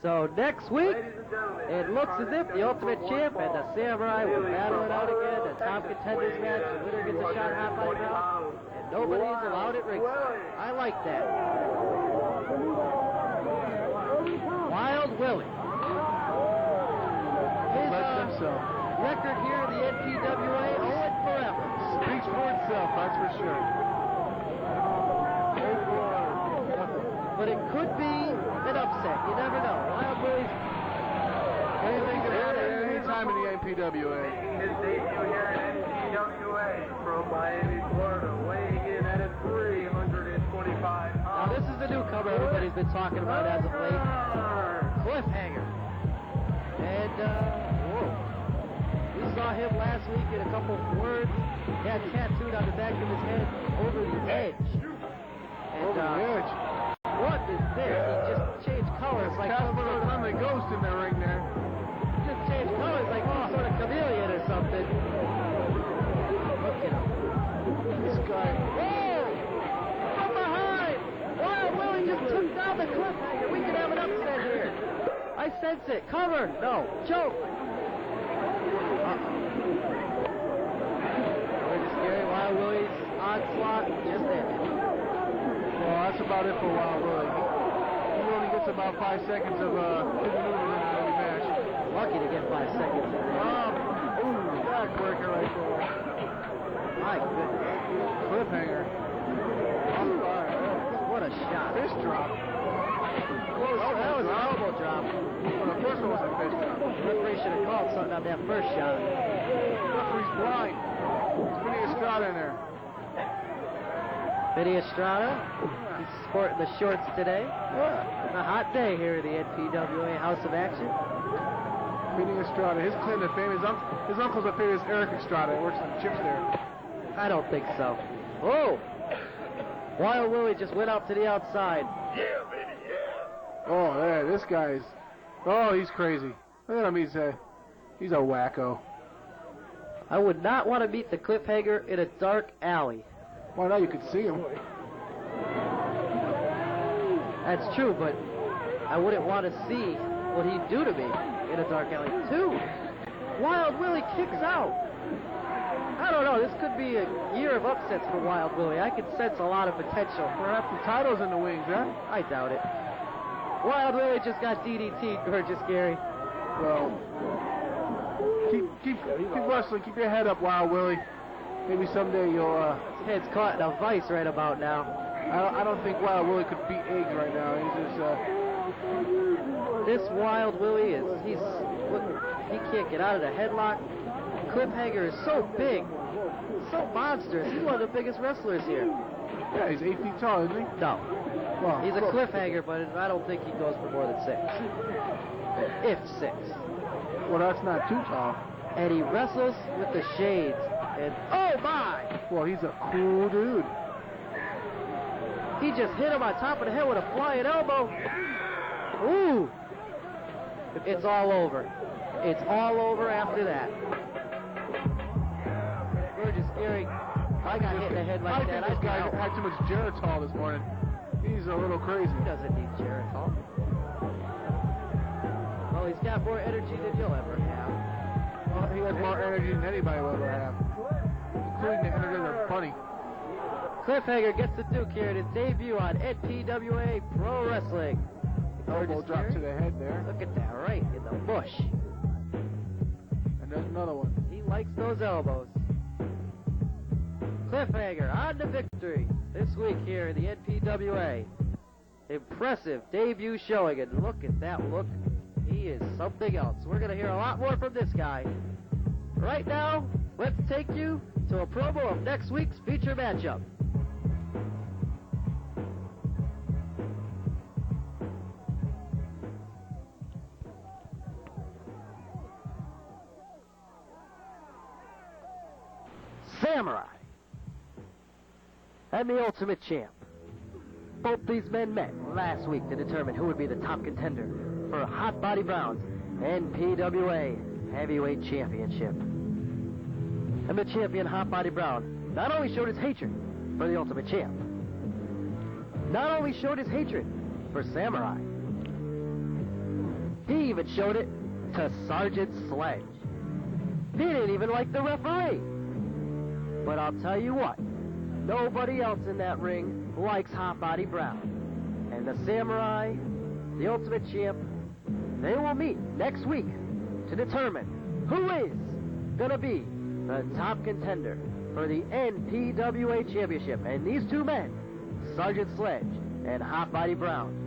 So next week, it looks as if the Ultimate Champ and the Samurai will battle it out again. The top contenders match, the winner gets a shot hot by now, and nobody is allowed at ringside. I like that. Wild Willie. His record here in the NPWA, 0 forever. Speaks for itself, that's for sure. But it could be an upset. You never know. Wild Willie's anything can happen any time in the NPWA. His debut here in NPWA from Miami, Florida, weighing in at 325 pounds. Now this is the newcomer everybody's been talking about as of late. Cliff Hanger. And, we saw him last week in a couple of words. He had tattooed on the back of his head, over the edge. And, over the edge. What is this? He just changed colors like some sort of a ghost in the ring there. Just changed colors like some sort of chameleon or something. Look at him. This guy. Whoa! From behind! Wild Willie just took down the Cliff Hanger. We could have an upset here. I sense it. Cover. No. Choke. Scary. Wild Willie's onslaught just ended. Well, that's about it for Wild Willie. He only gets about 5 seconds of his movement in every match. Lucky to get 5 seconds. Backbreaker right there. My goodness. Cliff Hanger. On fire. What a shot. Fist drop. Oh, that was an elbow drop. Well, the first one was a fist drop. The referee should have called something on that first shot. The referee's blind. There's Vinny Estrada in there. Vinny Estrada, he's sporting the shorts today. It's a hot day here at the NPWA House of Action. Vinny Estrada, his claim to fame, his uncle's a famous Eric Estrada, works on chips there. I don't think so. Oh! Wild Willie just went out to the outside. Yeah, baby, yeah. Oh, yeah, this guy's, he's crazy. Look at him, he's a wacko. I would not want to meet the Cliff Hanger in a dark alley. Why not? You could see him. That's true, but I wouldn't want to see what he'd do to me in a dark alley, too. Wild Willie kicks out. I don't know. This could be a year of upsets for Wild Willie. I can sense a lot of potential. Perhaps the title's in the wings, huh? I doubt it. Wild Willie just got DDT'd, Gorgeous Gary. Well, keep wrestling. Keep your head up, Wild Willie. Maybe someday you'll. His head's caught in a vice right about now. I don't think Wild Willie could beat eggs right now. He's just. This Wild Willie look, he can't get out of the headlock. Cliff Hanger is so big, so monstrous. He's one of the biggest wrestlers here. Yeah, he's 8 feet tall, isn't he? No. Well, he's a Cliff Hanger, but I don't think he goes for more than 6. If 6. Well, that's not too tall. And he wrestles with the shades. And oh my! Well, he's a cool dude. He just hit him on top of the head with a flying elbow. Ooh! It's all over. It's all over after that. Gorgeous Gary, I got hit in the head like that. I think this guy had too much Geritol this morning. He's a little crazy. He doesn't need Geritol. Well, he's got more energy than you'll ever have. Well, he has more energy than anybody will ever have, including the energy of a bunny. Cliff Hanger gets the Duke here in his debut on NPWA Pro Wrestling. Elbow drop to the head there. Look at that, right in the bush. And there's another one. He likes those elbows. Cliff Hanger on the victory this week here in the NPWA. Impressive debut showing, and look at that look. He is something else. We're going to hear a lot more from this guy. Right now, let's take you to a promo of next week's feature matchup. Samurai and the Ultimate Champ. Both these men met last week to determine who would be the top contender for Hot Body Brown's NPWA Heavyweight Championship. And the champion, Hot Body Brown, not only showed his hatred for the Ultimate Champ, not only showed his hatred for Samurai, He even showed it to Sergeant Sledge. He didn't even like the referee. But I'll tell you what, nobody else in that ring likes Hot Body Brown. And the Samurai, the Ultimate Champ, they will meet next week to determine who is going to be the top contender for the NPWA Championship. And these two men, Sergeant Sledge and Hot Body Brown,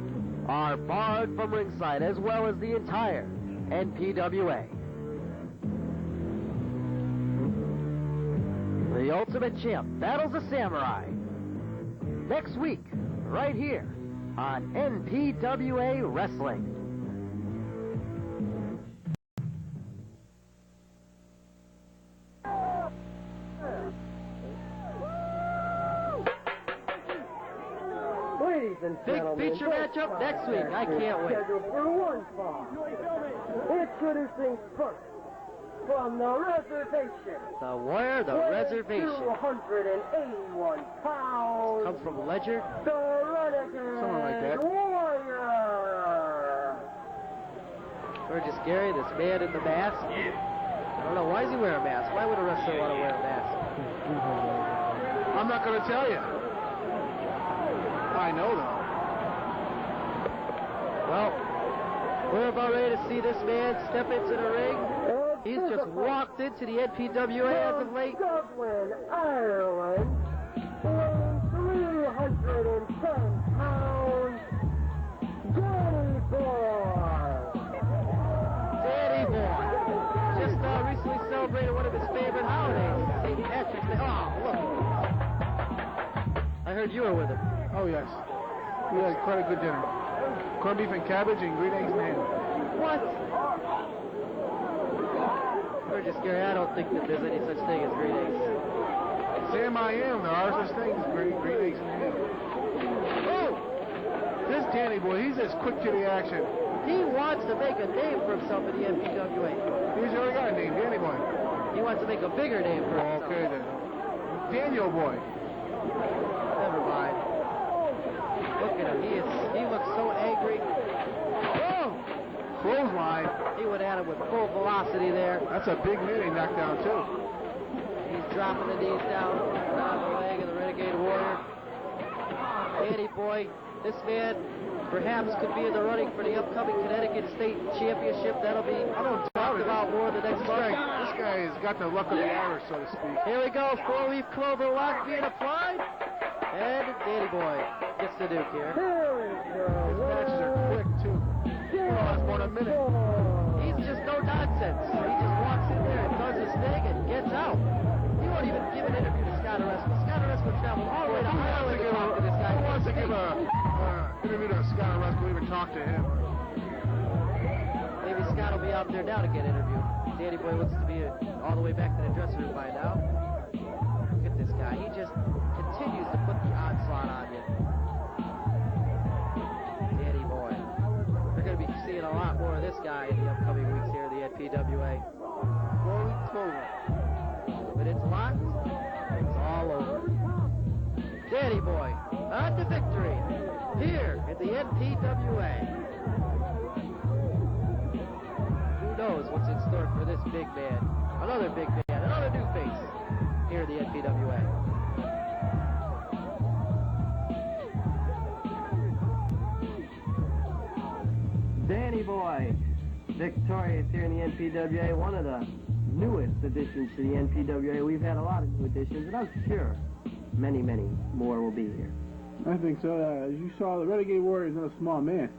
are barred from ringside, as well as the entire NPWA. The Ultimate Champ battles the Samurai next week, right here on NPWA Wrestling. Ladies and Big gentlemen, feature matchup next week. I can't wait. scheduled for one fall. Introducing first from the reservation. The Warrior, the Reservation. 281 pounds. Comes from Ledger. The Renegade Something like that. Warrior. Gorgeous Gary, this man in the mask. I don't know, why is he wearing a mask? Why would a wrestler want to wear a mask? I'm not going to tell you. I know, though. Well, we're about ready to see this man step into the ring. He's just walked into the NPWA as of late. Dublin, Ireland, weighing 310 pounds, Danny Boy. Danny Boy. Just recently celebrated one of his favorite holidays, St. Patrick's Day. Oh, look. I heard you were with him. Oh, yes. We had quite a good dinner. Corned beef and cabbage and green eggs and ham. What? Gorgeous Gary, I don't think that there's any such thing as green eggs. Sam, I am. There are such things as green eggs and ham. Oh! This Danny boy, he's as quick to the action. He wants to make a name for himself in the NPWA. He's already got a name, Danny boy. He wants to make a bigger name for himself. Okay, then. Daniel boy. Never mind. Look at him. He looks so angry. Oh! Clothesline. He went at him with full velocity there. That's a big man he knocked down, too. He's dropping the knees down on the leg of the Renegade Warrior. Danny Boy, this man perhaps could be in the running for the upcoming Connecticut State Championship. That'll be talked about more the next month. This guy has got the luck of the Irish, so to speak. Here we go. Four-leaf clover lock being applied. And Danny Boy gets the Duke here. His matches are quick, too. Last more than a minute. He's just no nonsense. He just walks in there and does his thing and gets out. He won't even give an interview to Scott Oresco. Scott Oresco traveled all the way to Ireland to talk to this guy. Who wants to give an interview to Scott Oresco, even talk to him? Maybe Scott will be out there now to get interviewed. Danny Boy looks to be all the way back to the dressing room by now. Look at this guy. He just continues to put the onslaught on you. Danny Boy. We're going to be seeing a lot more of this guy in the upcoming weeks here in the NPWA. But it's locked. It's all over. Danny Boy on to victory here at the NPWA. Who knows what's in store for this big man? Another big man, another new face here at the NPWA. Danny Boy, victorious here in the NPWA, one of the newest additions to the NPWA. We've had a lot of new additions, and I'm sure many, many more will be here. I think so. As you saw, the Renegade Warrior is not a small man.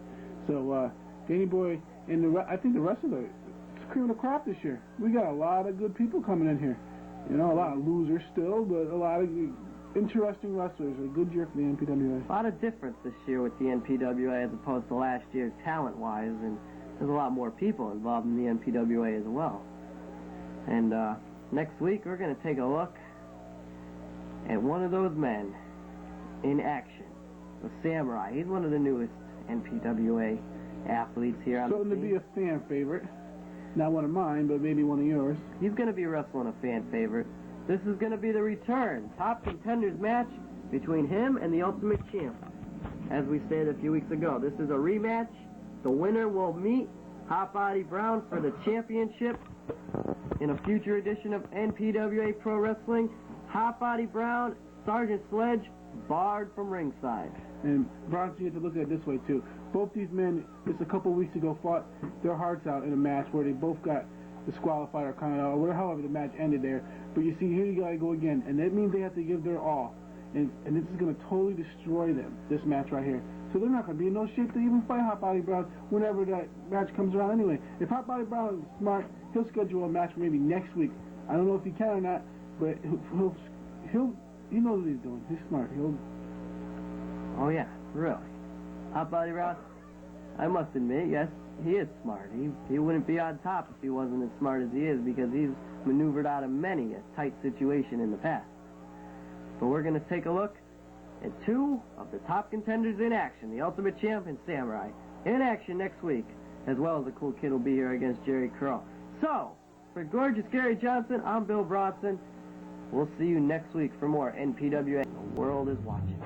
So, Danny Boy and I think the rest of the cream of the crop this year. We got a lot of good people coming in here. You know, a lot of losers still, but a lot of interesting wrestlers. A good year for the NPWA. A lot of difference this year with the NPWA as opposed to last year, talent-wise, and there's a lot more people involved in the NPWA as well. And next week, we're going to take a look at one of those men in action, the Samurai. He's one of the newest NPWA athletes here on the scene. Starting to be a fan favorite. Not one of mine, but maybe one of yours. He's going to be wrestling a fan favorite. This is going to be the return top contenders match between him and the Ultimate Champ. As we stated a few weeks ago, this is a rematch. The winner will meet Hot Body Brown for the championship in a future edition of NPWA Pro Wrestling. Hot Body Brown, Sergeant Sledge, barred from ringside. And Bronson, you have to look at it this way, too. Both these men, just a couple weeks ago, fought their hearts out in a match where they both got disqualified or counted out, or however the match ended there. But you see, here you gotta go again, and that means they have to give their all. And this is going to totally destroy them, this match right here. So they're not going to be in no shape to even fight Hot Body Brown whenever that match comes around anyway. If Hot Body Brown is smart, he'll schedule a match maybe next week. I don't know if he can or not, but he knows what he's doing. He's smart. Oh yeah, really. Hot Body Brown, I must admit, yes, he is smart. He wouldn't be on top if he wasn't as smart as he is, because he's maneuvered out of many a tight situation in the past. But we're going to take a look at two of the top contenders in action, the Ultimate Champ and Samurai, in action next week, as well as the cool kid will be here against Jerry Curl. So, for Gorgeous Gary Johnson, I'm Bill Bronson. We'll see you next week for more NPWA. The world is watching.